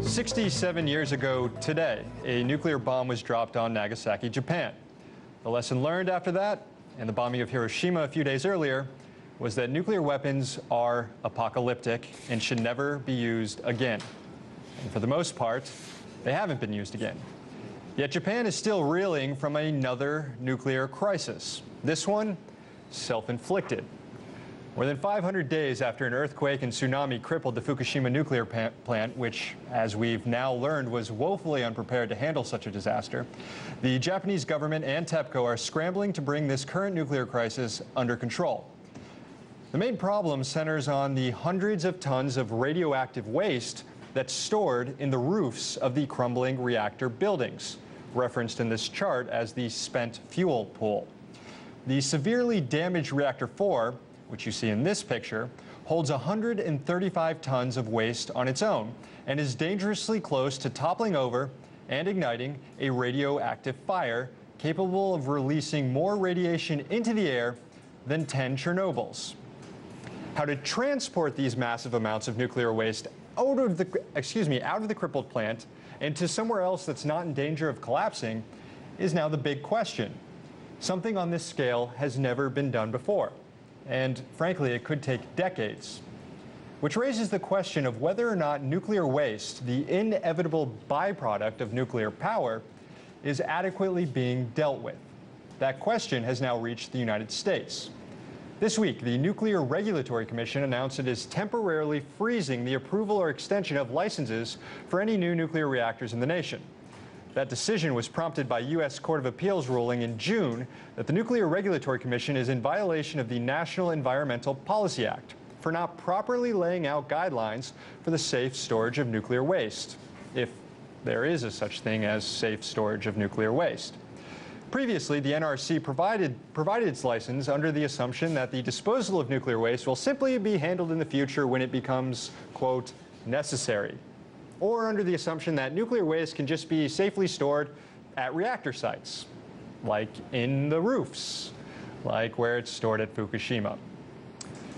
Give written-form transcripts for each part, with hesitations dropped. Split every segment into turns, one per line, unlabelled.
67 years ago today, a nuclear bomb was dropped on Nagasaki, Japan. The lesson learned after that, and the bombing of Hiroshima a few days earlier, was that nuclear weapons are apocalyptic and should never be used again. And for the most part, they haven't been used again. Yet Japan is still reeling from another nuclear crisis. This one, self-inflicted. More than 500 days after an earthquake and tsunami crippled the Fukushima nuclear plant, which, as we've now learned, was woefully unprepared to handle such a disaster, the Japanese government and TEPCO are scrambling to bring this current nuclear crisis under control. The main problem centers on the hundreds of tons of radioactive waste that's stored in the roofs of the crumbling reactor buildings, referenced in this chart as the spent fuel pool. The severely damaged reactor 4, which you see in this picture, holds 135 tons of waste on its own and is dangerously close to toppling over and igniting a radioactive fire capable of releasing more radiation into the air than 10 Chernobyls. How to transport these massive amounts of nuclear waste out of the crippled plant and to somewhere else that's not in danger of collapsing is now the big question. Something on this scale has never been done before. And frankly, it could take decades. Which raises the question of whether or not nuclear waste, the inevitable byproduct of nuclear power, is adequately being dealt with. That question has now reached the United States. This week, the Nuclear Regulatory Commission announced it is temporarily freezing the approval or extension of licenses for any new nuclear reactors in the nation. That decision was prompted by U.S. Court of Appeals ruling in June that the Nuclear Regulatory Commission is in violation of the National Environmental Policy Act for not properly laying out guidelines for the safe storage of nuclear waste, if there is a such thing as safe storage of nuclear waste. Previously, the NRC provided its license under the assumption that the disposal of nuclear waste will simply be handled in the future when it becomes, quote, necessary, or under the assumption that nuclear waste can just be safely stored at reactor sites, like in the roofs, like where it's stored at Fukushima.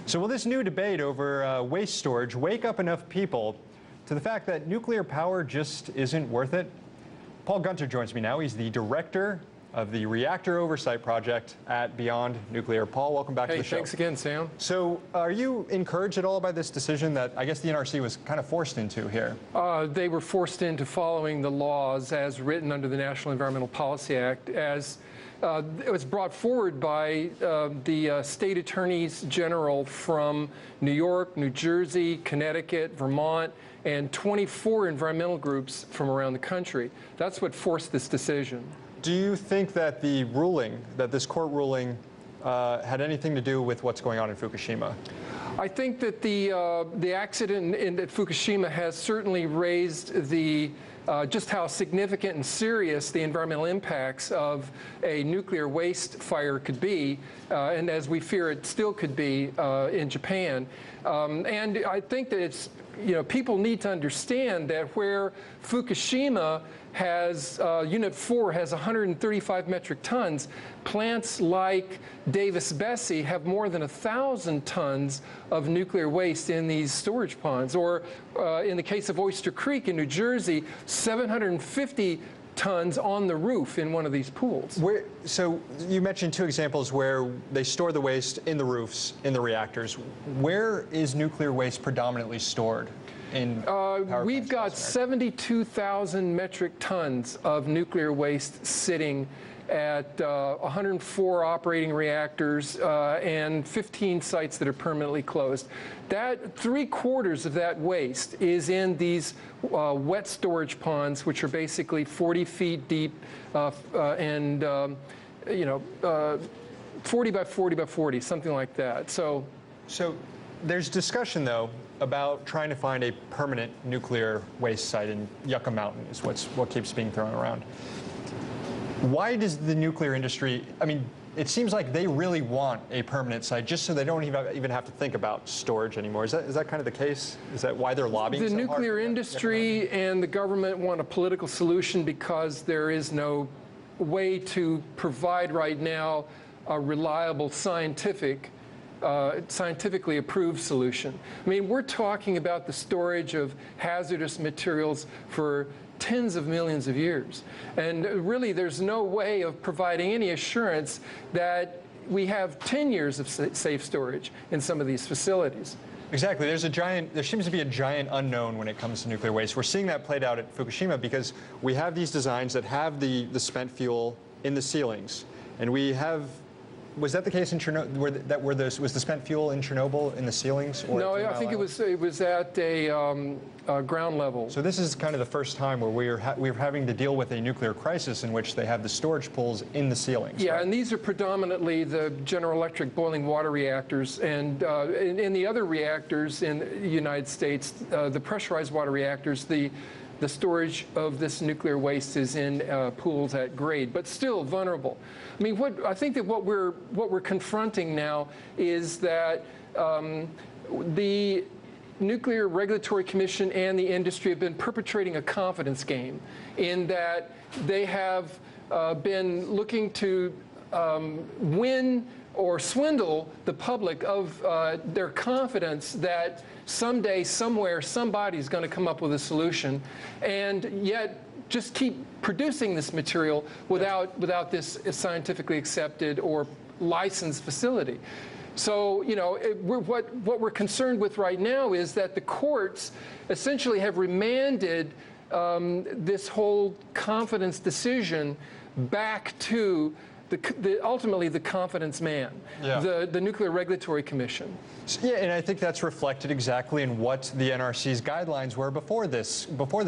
So will this new debate over waste storage wake up enough people to the fact that nuclear power just isn't worth it? Paul Gunter joins me now. He's the director of the Reactor Oversight Project at Beyond Nuclear. Paul, welcome back to the show.
Thanks again, Sam.
So are you encouraged at all by this decision that I guess the NRC was kind of forced into here?
They were forced into following the laws as written under the National Environmental Policy Act, as it was brought forward by the state attorneys general from New York, New Jersey, Connecticut, Vermont, and 24 environmental groups from around the country. That's what forced this decision.
Do you think that the ruling, that this court ruling, had anything to do with what's going on in Fukushima?
I think that the accident at Fukushima has certainly raised the just how significant and serious the environmental impacts of a nuclear waste fire could be, and as we fear it still could be in Japan. And I think that it's, people need to understand that where Fukushima has, Unit 4 has 135 metric tons, plants like Davis-Besse have more than 1,000 tons of nuclear waste in these storage ponds. Or in the case of Oyster Creek in New Jersey, 750 tons on the roof in one of these pools.
So you mentioned two examples where they store the waste in the roofs, in the reactors. Where is nuclear waste predominantly stored?
We've got 72,000 metric tons of nuclear waste sitting at 104 operating reactors and 15 sites that are permanently closed. That 3/4 of that waste is in these wet storage ponds, which are basically 40 feet deep and 40 by 40 by 40, something like that. So
there's discussion, though, about trying to find a permanent nuclear waste site in Yucca Mountain is what keeps being thrown around. Why does the nuclear industry, it seems like they really want a permanent site just so they don't even have to think about storage anymore. Is that kind of the case? Is that why they're lobbying so hard?
The nuclear industry and the government want a political solution because there is no way to provide right now a reliable scientific scientifically approved solution. I mean, we're talking about the storage of hazardous materials for tens of millions of years. And really, there's no way of providing any assurance that we have 10 years of safe storage in some of these facilities.
Exactly. There seems to be a giant unknown when it comes to nuclear waste. We're seeing that played out at Fukushima because we have these designs that have the spent fuel in the ceilings. And we have, was that the case in Chernobyl? Was the spent fuel in Chernobyl in the ceilings? Or
no, I think it was at a ground level.
So this is kind of the first time where we're having to deal with a nuclear crisis in which they have the storage pools in the ceilings.
Yeah,
right?
and these are predominantly the General Electric boiling water reactors, and in the other reactors in the United States, the pressurized water reactors, the storage of this nuclear waste is in pools at grade, but still vulnerable. I mean, I think that what we're confronting now is that the Nuclear Regulatory Commission and the industry have been perpetrating a confidence game in that they have been looking to win or swindle the public of their confidence that someday, somewhere, somebody's going to come up with a solution, and yet just keep producing this material without this scientifically accepted or licensed facility. So, you know, what we're concerned with right now is that the courts essentially have remanded this whole confidence decision back to ultimately the confidence man,
yeah.
the Nuclear Regulatory Commission.
Yeah, and I think that's reflected exactly in what the NRC's guidelines were before this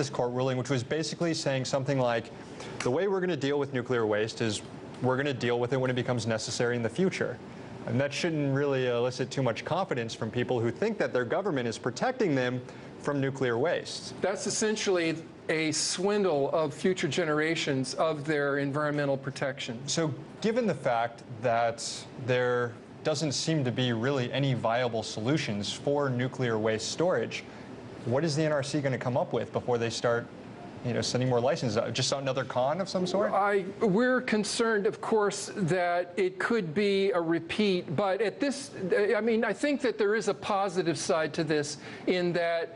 court ruling, which was basically saying something like, the way we're going to deal with nuclear waste is we're going to deal with it when it becomes necessary in the future. And that shouldn't really elicit too much confidence from people who think that their government is protecting them from nuclear waste.
That's essentially a swindle of future generations of their environmental protection.
So given the fact that there doesn't seem to be really any viable solutions for nuclear waste storage, what is the NRC going to come up with before they start, you know, sending more licenses out? Just another con of some sort?
We're concerned, of course, that it could be a repeat, but at this, I mean, I think that there is a positive side to this in that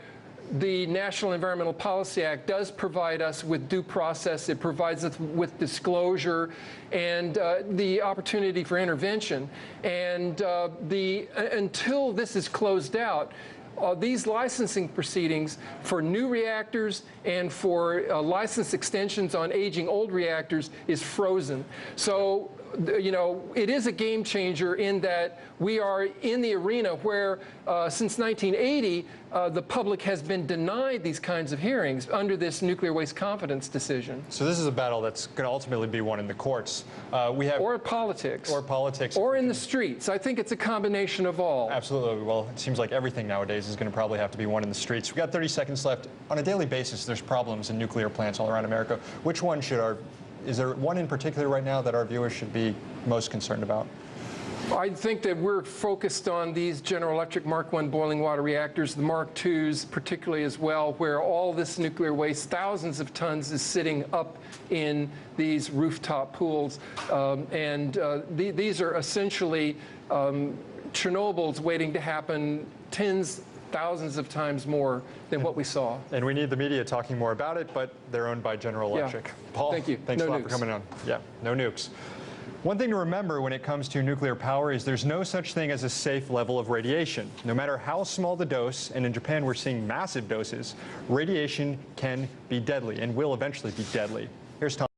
the National Environmental Policy Act does provide us with due process. It provides us with disclosure and the opportunity for intervention. And until this is closed out, these licensing proceedings for new reactors and for license extensions on aging old reactors is frozen. So, you know, it is a game changer in that we are in the arena where since 1980, the public has been denied these kinds of hearings under this nuclear waste confidence decision.
So this is a battle that's going to ultimately be won in the courts.
Or politics.
Or politics.
Or in the streets. I think it's a combination of all.
Absolutely. Well, it seems like everything nowadays is going to probably have to be won in the streets. We've got 30 seconds left. On a daily basis, there's problems in nuclear plants all around America. Which one is there one in particular right now that our viewers should be most concerned about?
I think that we're focused on these General Electric Mark I boiling water reactors, the Mark IIs particularly as well, where all this nuclear waste, thousands of tons, is sitting up in these rooftop pools. These are essentially Chernobyls waiting to happen thousands of times more than what we saw.
And we need the media talking more about it, but they're owned by General Electric.
Yeah.
Paul,
thank you.
Thanks a lot for coming on. Yeah, no nukes. One thing to remember when it comes to nuclear power is there's no such thing as a safe level of radiation. No matter how small the dose, and in Japan we're seeing massive doses, radiation can be deadly and will eventually be deadly. Here's Tom.